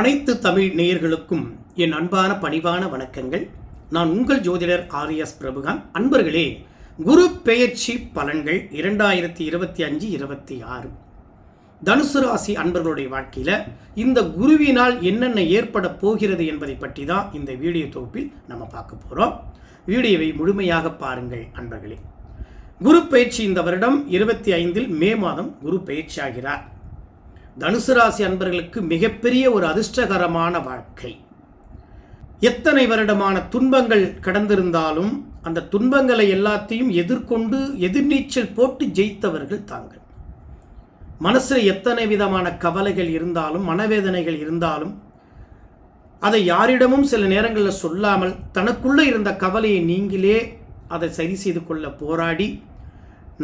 அனைத்து தமிழ் நேயர்களுக்கும் என் அன்பான பணிவான வணக்கங்கள். நான் உங்கள் ஜோதிடர் ஆர்.எஸ். பிரபுகாந்த். அன்பர்களே, குரு பெயர்ச்சி பலன்கள் 2025-26 தனுசு ராசி அன்பர்களுடைய வாழ்க்கையில் இந்த குருவினால் என்னென்ன ஏற்பட போகிறது என்பதை பற்றி தான் இந்த வீடியோ தொகுப்பில் நம்ம பார்க்க போகிறோம். வீடியோவை முழுமையாக பாருங்கள் அன்பர்களே. குரு பயிற்சி இந்த வருடம் 25 மே மாதம் குரு பயிற்சி ஆகிறார். தனுசு ராசி அன்பர்களுக்கு மிகப்பெரிய ஒரு அதிர்ஷ்டகரமான வாழ்க்கை. எத்தனை வருடமான துன்பங்கள் கடந்திருந்தாலும் அந்த துன்பங்களை எல்லாத்தையும் எதிர்கொண்டு எதிர்நீச்சல் போட்டு ஜெயித்தவர்கள் தாங்கள். மனசில் எத்தனை விதமான கவலைகள் இருந்தாலும் மனவேதனைகள் இருந்தாலும் அதை யாரிடமும் சில நேரங்களில் சொல்லாமல் தனக்குள்ளே இருந்த கவலையை நீங்களே அதை சரி செய்து கொள்ள போராடி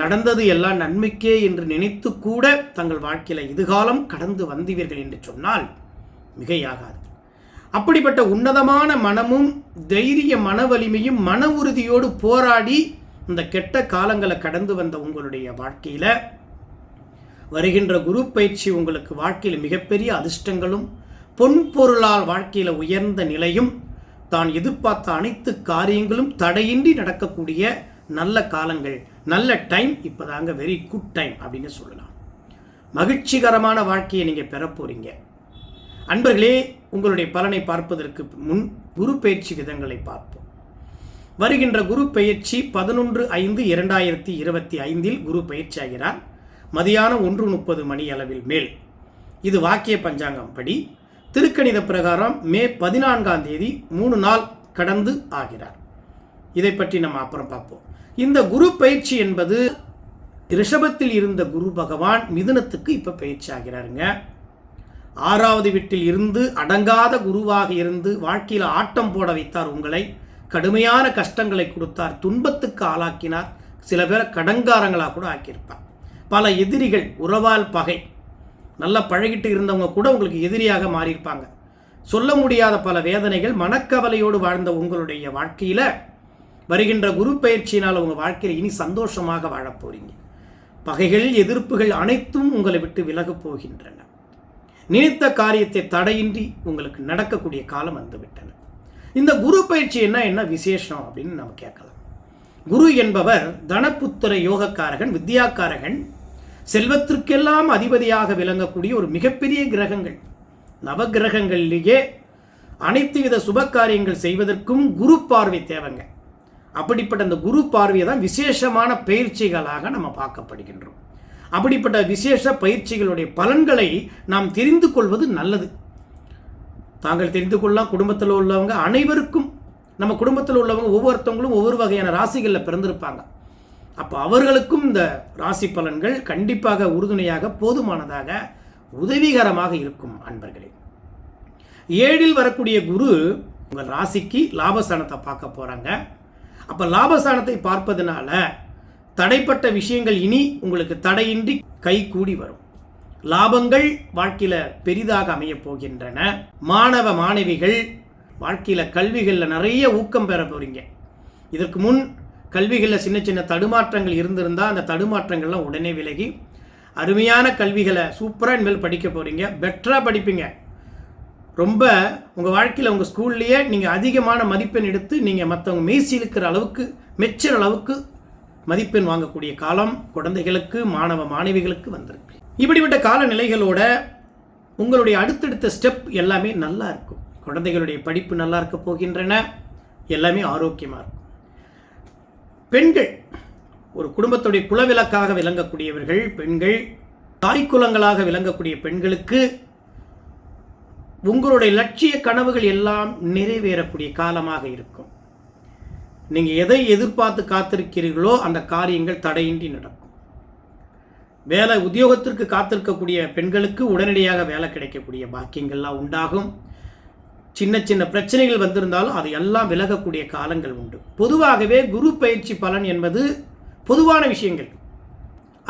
நடந்தது எல்லாம் நன்மைக்கே என்று நினைத்து கூட தங்கள் வாழ்க்கையில் இதுகாலம் கடந்து வந்தீர்கள் என்று சொன்னால் மிகையாகாது. அப்படிப்பட்ட உன்னதமான மனமும் தைரிய மன வலிமையும் மன உறுதியோடு போராடி இந்த கெட்ட காலங்களை கடந்து வந்த உங்களுடைய வாழ்க்கையில் வருகின்ற குரு பயிற்சி உங்களுக்கு வாழ்க்கையில் மிகப்பெரிய அதிர்ஷ்டங்களும் பொன் பொருளால் வாழ்க்கையில் உயர்ந்த நிலையும் தான் எதிர்பார்த்த அனைத்து காரியங்களும் தடையின்றி நடக்கக்கூடிய நல்ல காலங்கள், நல்ல டைம். இப்போதாங்க வெரி குட் டைம் அப்படின்னு சொல்லலாம். மகிழ்ச்சிகரமான வாழ்க்கையை நீங்கள் பெற போகிறீங்க. அன்பர்களே, உங்களுடைய பலனை பார்ப்பதற்கு முன் குரு பயிற்சி விதங்களை பார்ப்போம். வருகின்ற குரு பயிற்சி 11/5/2025 குரு பயிற்சி ஆகிறார். மதியானம் 1:30 மணி அளவில் மேல். இது வாக்கிய பஞ்சாங்கம் படி திருக்கணித பிரகாரம் மே 14 3 நாள் கடந்து ஆகிறார். இதை பற்றி நம்ம அப்புறம் பார்ப்போம். இந்த குரு பயிற்சி என்பது ரிஷபத்தில் இருந்த குரு பகவான் மிதுனத்துக்கு இப்போ பயிற்சி ஆகிறாருங்க. 6வது வீட்டில் இருந்து அடங்காத குருவாக இருந்து வாழ்க்கையில் ஆட்டம் போட வைத்தார். உங்களை கடுமையான கஷ்டங்களை கொடுத்தார், துன்பத்துக்கு ஆளாக்கினார். சில பேரை கடங்காரங்களாக கூட ஆக்கியிருப்பார். பல எதிரிகள், உறவால் பகை, நல்லா பழகிட்டு இருந்தவங்க கூட உங்களுக்கு எதிரியாக மாறியிருப்பாங்க. சொல்ல முடியாத பல வேதனைகள், மனக்கவலையோடு வாழ்ந்த உங்களுடைய வாழ்க்கையில் வருகின்ற குரு பயிற்சியினால் உங்கள் வாழ்க்கையில் இனி சந்தோஷமாக வாழப் போறீங்க. பகைகள், எதிர்ப்புகள் அனைத்தும் உங்களை விட்டு விலகப் போகின்றன. நினைத்த காரியத்தை தடையின்றி உங்களுக்கு நடக்கக்கூடிய காலம் வந்துவிட்டன. இந்த குரு பயிற்சி என்ன விசேஷம் அப்படின்னு நம்ம கேட்கலாம். குரு என்பவர் தனபுத்திர யோகக்காரகன், வித்யாக்காரகன், செல்வத்திற்கெல்லாம் அதிபதியாக விளங்கக்கூடிய ஒரு மிகப்பெரிய கிரகங்கள். நவகிரகங்களிலேயே அனைத்து வித சுப காரியங்கள் செய்வதற்கும் குரு பார்வை தேவைங்க. அப்படிப்பட்ட அந்த குரு பார்வையை தான் விசேஷமான பயிற்சிகளாக நம்ம பார்க்கப்படுகின்றோம். அப்படிப்பட்ட விசேஷ பயிற்சிகளுடைய பலன்களை நாம் தெரிந்து கொள்வது நல்லது. தாங்கள் தெரிந்து கொள்ளலாம். குடும்பத்தில் உள்ளவங்க அனைவருக்கும், நம்ம குடும்பத்தில் உள்ளவங்க ஒவ்வொருத்தவங்களும் ஒவ்வொரு வகையான ராசிகளில் பிறந்திருப்பாங்க. அப்போ அவர்களுக்கும் இந்த ராசி பலன்கள் கண்டிப்பாக உறுதுணையாக, போதுமானதாக, உதவிகரமாக இருக்கும். அன்பர்களே, 7ல் வரக்கூடிய குரு உங்கள் ராசிக்கு லாபஸ்தானத்தை பார்க்க போகிறாங்க. அப்போ லாபஸ்தானத்தை பார்ப்பதனால தடைப்பட்ட விஷயங்கள் இனி உங்களுக்கு தடையின்றி கை கூடி வரும். லாபங்கள் வாழ்க்கையில் பெரிதாக அமைய போகின்றன. மாணவ மாணவிகள் வாழ்க்கையில் கல்விகளில் நிறைய ஊக்கம் பெற போகிறீங்க. இதற்கு முன் கல்விகளில் சின்ன சின்ன தடுமாற்றங்கள் இருந்திருந்தால் அந்த தடுமாற்றங்கள்லாம் உடனே விலகி அருமையான கல்விகளை சூப்பராக இனிமேல் படிக்க போகிறீங்க. பெட்டராக படிப்பீங்க. ரொம்ப உங்கள் வாழ்க்கையில் உங்கள் ஸ்கூல்லையே நீங்கள் அதிகமான மதிப்பெண் எடுத்து நீங்கள் மற்றவங்க மெய்சிலுக்கிற அளவுக்கு, மெச்சுற அளவுக்கு மதிப்பெண் வாங்கக்கூடிய காலம் குழந்தைகளுக்கு, மாணவ மாணவிகளுக்கு வந்திருக்கு. இப்படிப்பட்ட காலநிலைகளோட உங்களுடைய அடுத்தடுத்த ஸ்டெப் எல்லாமே நல்லா இருக்கும். குழந்தைகளுடைய படிப்பு நல்லா இருக்க போகின்றன. எல்லாமே ஆரோக்கியமாக இருக்கும். பெண்கள், ஒரு குடும்பத்துடைய குலவிளக்காக விளங்கக்கூடியவர்கள் பெண்கள், தாய்க்குலங்களாக விளங்கக்கூடிய பெண்களுக்கு உங்களுடைய லட்சிய கனவுகள் எல்லாம் நிறைவேறக்கூடிய காலமாக இருக்கும். நீங்கள் எதை எதிர்பார்த்து காத்திருக்கிறீர்களோ அந்த காரியங்கள் தடையின்றி நடக்கும். வேலை உத்தியோகத்திற்கு காத்திருக்கக்கூடிய பெண்களுக்கு உடனடியாக வேலை கிடைக்கக்கூடிய பாக்கியங்கள்லாம் உண்டாகும். சின்ன சின்ன பிரச்சனைகள் வந்திருந்தாலும் அது எல்லாம் விலகக்கூடிய காலங்கள் உண்டு. பொதுவாகவே குரு பயிற்சி பலன் என்பது பொதுவான விஷயங்கள்.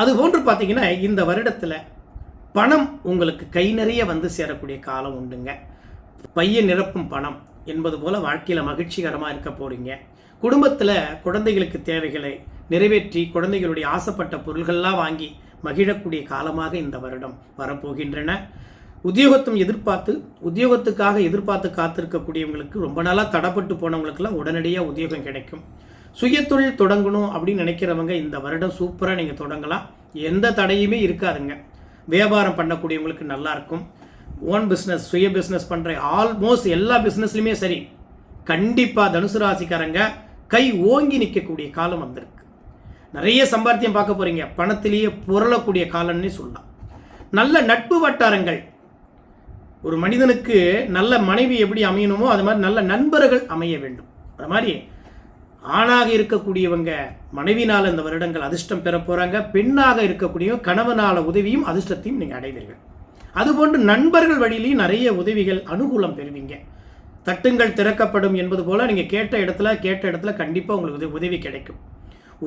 அதுபோன்று பார்த்தீங்கன்னா இந்த வருடத்தில் பணம் உங்களுக்கு கை நிறைய வந்து சேரக்கூடிய காலம் உண்டுங்க. பைய நிரப்பும் பணம் என்பது போல் வாழ்க்கையில் மகிழ்ச்சிகரமாக இருக்க போகிறீங்க. குடும்பத்தில் குழந்தைகளுக்கு தேவைகளை நிறைவேற்றி குழந்தைகளுடைய ஆசைப்பட்ட பொருள்கள்லாம் வாங்கி மகிழக்கூடிய காலமாக இந்த வருடம் வரப்போகின்றன. உத்தியோகத்துக்காக எதிர்பார்த்து காத்திருக்கக்கூடியவங்களுக்கு, ரொம்ப நாளாக தடப்பட்டு போனவங்களுக்கெல்லாம் உடனடியாக உத்தியோகம் கிடைக்கும். சுயதொழில் தொடங்கணும் அப்படின்னு நினைக்கிறவங்க இந்த வருடம் சூப்பராக நீங்கள் தொடங்கலாம். எந்த தடையுமே இருக்காதுங்க. வியாபாரம் பண்ணக்கூடியவங்களுக்கு நல்லாயிருக்கும். ஓன் பிஸ்னஸ், சுய பிஸ்னஸ் பண்ணுற ஆல்மோஸ்ட் எல்லா பிஸ்னஸ்லையுமே சரி, கண்டிப்பாக தனுசு ராசிக்காரங்க கை ஓங்கி நிற்கக்கூடிய காலம் வந்திருக்கு. நிறைய சம்பாத்தியம் பார்க்க போகிறீங்க. பணத்திலேயே புரளக்கூடிய காலம்னே சொல்லலாம். நல்ல நட்பு வட்டாரங்கள், ஒரு மனிதனுக்கு நல்ல மனைவி எப்படி அமையணுமோ அது மாதிரி நல்ல நண்பர்கள் அமைய வேண்டும். அது மாதிரி ஆணாக இருக்கக்கூடியவங்க மனைவினால் இந்த வருடங்கள் அதிர்ஷ்டம் பெற போகிறாங்க. பெண்ணாக இருக்கக்கூடியவங்க கணவனால உதவியும் அதிர்ஷ்டத்தையும் நீங்கள் அடைவீர்கள். அதுபோன்று நண்பர்கள் வழியிலையும் நிறைய உதவிகள், அனுகூலம் பெறுவீங்க. தட்டுங்கள் திறக்கப்படும் என்பது போல் நீங்கள் கேட்ட இடத்துல கண்டிப்பாக உங்களுக்கு உதவி கிடைக்கும்.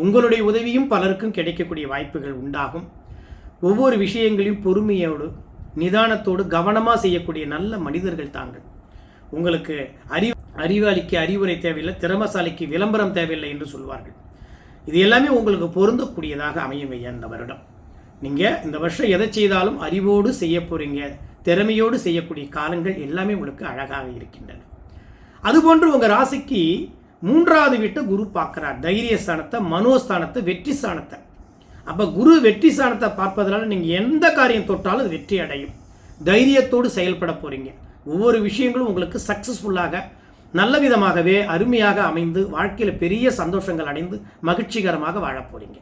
உங்களுடைய உதவியும் பலருக்கும் கிடைக்கக்கூடிய வாய்ப்புகள் உண்டாகும். ஒவ்வொரு விஷயங்களையும் பொறுமையோடு நிதானத்தோடு கவனமாக செய்யக்கூடிய நல்ல மனிதர்கள் தாங்கள். உங்களுக்கு அறிவாளிக்கு அறிவுரை தேவையில்லை, திறமசாலிக்கு விளம்பரம் தேவையில்லை என்று சொல்வார்கள். இது எல்லாமே உங்களுக்கு பொருந்தக்கூடியதாக அமையும் ஐயா. இந்த வருடம் நீங்கள் இந்த வருஷம் எதை செய்தாலும் அறிவோடு செய்ய போகிறீங்க. திறமையோடு செய்யக்கூடிய காலங்கள் எல்லாமே உங்களுக்கு அழகாக இருக்கின்றன. அதுபோன்று உங்கள் ராசிக்கு 3வது வீட்டை குரு பார்க்குறார். தைரியஸ்தானத்தை, மனோஸ்தானத்தை, வெற்றி ஸ்தானத்தை. அப்போ குரு வெற்றி ஸ்தானத்தை பார்ப்பதனால நீங்கள் எந்த காரியம் தொட்டாலும் அது வெற்றி அடையும். தைரியத்தோடு செயல்பட போகிறீங்க. ஒவ்வொரு விஷயங்களும் உங்களுக்கு சக்ஸஸ்ஃபுல்லாக நல்ல விதமாகவே அருமையாக அமைந்து வாழ்க்கையில் பெரிய சந்தோஷங்கள் அடைந்து மகிழ்ச்சிகரமாக வாழப் போகிறீங்க.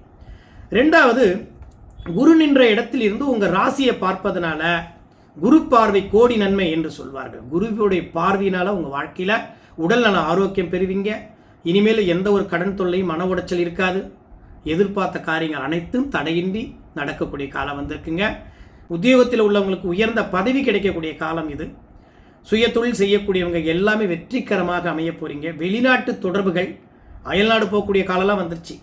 2வது, குரு நின்ற இடத்தில் இருந்து உங்கள் ராசியை பார்ப்பதனால குரு பார்வை கோடி நன்மை என்று சொல்வார்கள். குருவுடைய பார்வையினால் உங்கள் வாழ்க்கையில் உடல் நல ஆரோக்கியம் பெறுவீங்க. இனிமேல் எந்த ஒரு கடன் தொல்லையும் மன உடைச்சல் இருக்காது. எதிர்பார்த்த காரியங்கள் அனைத்தும் தடையின்றி நடக்கக்கூடிய காலம் வந்திருக்குங்க. உத்தியோகத்தில் உள்ளவங்களுக்கு உயர்ந்த பதவி கிடைக்கக்கூடிய காலம் இது. சுய தொழில் செய்யக்கூடியவங்க எல்லாமே வெற்றிகரமாக அமைய போகிறீங்க. வெளிநாட்டு தொடர்புகள், அயல்நாடு போகக்கூடிய காலம்லாம் வந்துருச்சு.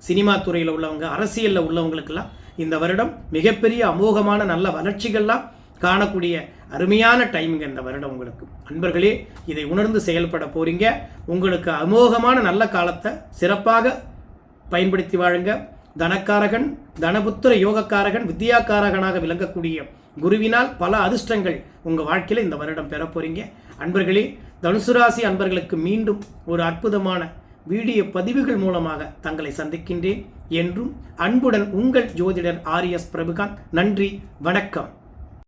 சினிமா துறையில் உள்ளவங்க, அரசியலில் உள்ளவங்களுக்கெல்லாம் இந்த வருடம் மிகப்பெரிய அமோகமான நல்ல வளர்ச்சிகள்லாம் காணக்கூடிய அருமையான டைமுங்க இந்த வருடம் உங்களுக்கு. அன்பர்களே, இதை உணர்ந்து செயல்பட போகிறீங்க. உங்களுக்கு அமோகமான நல்ல காலத்தை சிறப்பாக பயன்படுத்தி வாழுங்க. தனக்காரகன், தனபுத்திர யோகக்காரகன், வித்யாக்காரகனாக விளங்கக்கூடிய குருவினால் பல அதிர்ஷ்டங்கள் உங்கள் வாழ்க்கையில் இந்த வருடம் பெற போகிறீங்க. அன்பர்களே, தனுசு ராசி அன்பர்களுக்கு மீண்டும் ஒரு அற்புதமான வீடியோ பதிவுகள் மூலமாக தங்களை சந்திக்கின்றேன். என்றும் அன்புடன் உங்கள் ஜோதிடர் RS பிரபுகாந்த். நன்றி, வணக்கம்.